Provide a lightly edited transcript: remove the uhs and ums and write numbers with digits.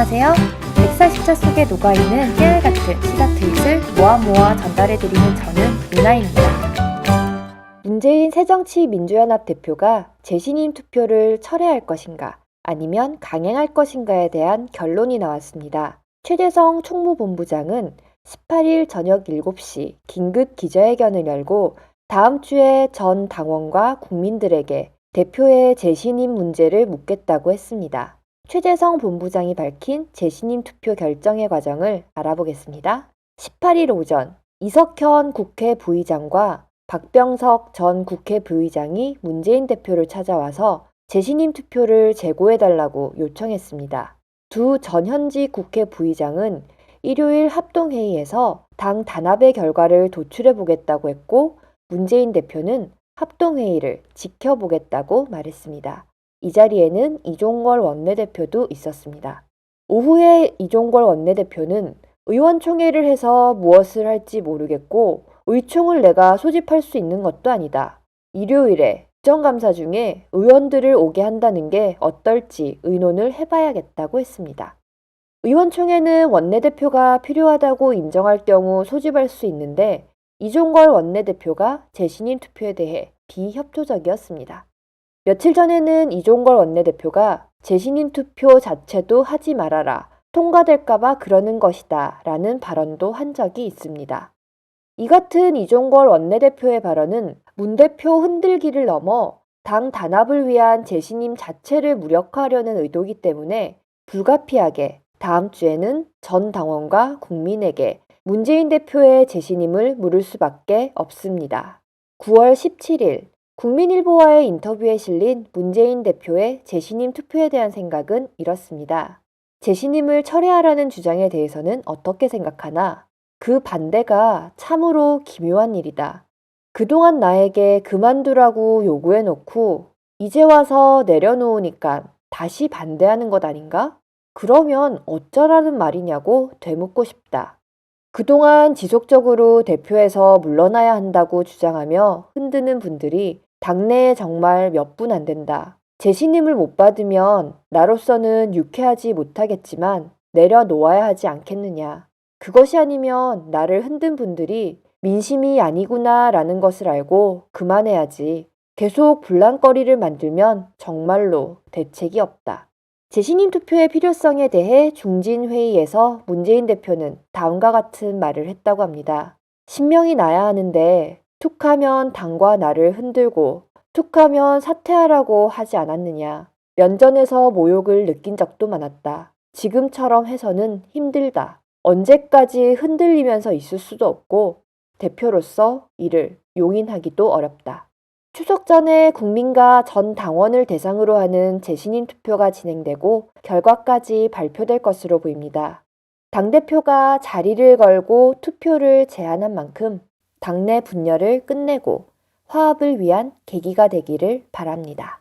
안녕하세요. 140차 속에 녹아있는 깨알같은 시사 트윗을 모아 전달해드리는 저는 유나입니다. 문재인 새정치민주연합 대표가 재신임 투표를 철회할 것인가 아니면 강행할 것인가에 대한 결론이 나왔습니다. 최재성 총무본부장은 18일 저녁 7시 긴급 기자회견을 열고 다음 주에 전 당원과 국민들에게 대표의 재신임 문제를 묻겠다고 했습니다. 최재성 본부장이 밝힌 재신임 투표 결정의 과정을 알아보겠습니다. 18일 오전 이석현 국회 부의장과 박병석 전 국회 부의장이 문재인 대표를 찾아와서 재신임 투표를 재고해달라고 요청했습니다. 두 전현직 국회 부의장은 일요일 합동회의에서 당 단합의 결과를 도출해보겠다고 했고 문재인 대표는 합동회의를 지켜보겠다고 말했습니다. 이 자리에는 이종걸 원내대표도 있었습니다. 오후에 이종걸 원내대표는 의원총회를 해서 무엇을 할지 모르겠고 의총을 내가 소집할 수 있는 것도 아니다. 일요일에 국정감사 중에 의원들을 오게 한다는 게 어떨지 의논을 해봐야겠다고 했습니다. 의원총회는 원내대표가 필요하다고 인정할 경우 소집할 수 있는데 이종걸 원내대표가 재신임 투표에 대해 비협조적이었습니다. 며칠 전에는 이종걸 원내대표가 재신임 투표 자체도 하지 말아라. 통과될까봐 그러는 것이다. 라는 발언도 한 적이 있습니다. 이 같은 이종걸 원내대표의 발언은 문 대표 흔들기를 넘어 당 단합을 위한 재신임 자체를 무력화하려는 의도이기 때문에 불가피하게 다음 주에는 전 당원과 국민에게 문재인 대표의 재신임을 물을 수밖에 없습니다. 9월 17일 국민일보와의 인터뷰에 실린 문재인 대표의 재신임 투표에 대한 생각은 이렇습니다. 재신임을 철회하라는 주장에 대해서는 어떻게 생각하나? 그 반대가 참으로 기묘한 일이다. 그동안 나에게 그만두라고 요구해놓고 이제 와서 내려놓으니까 다시 반대하는 것 아닌가? 그러면 어쩌라는 말이냐고 되묻고 싶다. 그동안 지속적으로 대표에서 물러나야 한다고 주장하며 흔드는 분들이 당내에 정말 몇 분 안 된다. 재신임을 못 받으면 나로서는 유쾌하지 못하겠지만 내려놓아야 하지 않겠느냐. 그것이 아니면 나를 흔든 분들이 민심이 아니구나 라는 것을 알고 그만해야지. 계속 분란거리를 만들면 정말로 대책이 없다. 재신임 투표의 필요성에 대해 중진회의에서 문재인 대표는 다음과 같은 말을 했다고 합니다. 신명이 나야 하는데 툭하면 당과 나를 흔들고 툭하면 사퇴하라고 하지 않았느냐. 면전에서 모욕을 느낀 적도 많았다. 지금처럼 해서는 힘들다. 언제까지 흔들리면서 있을 수도 없고 대표로서 이를 용인하기도 어렵다. 추석 전에 국민과 전 당원을 대상으로 하는 재신임 투표가 진행되고 결과까지 발표될 것으로 보입니다. 당대표가 자리를 걸고 투표를 제안한 만큼 당내 분열을 끝내고 화합을 위한 계기가 되기를 바랍니다.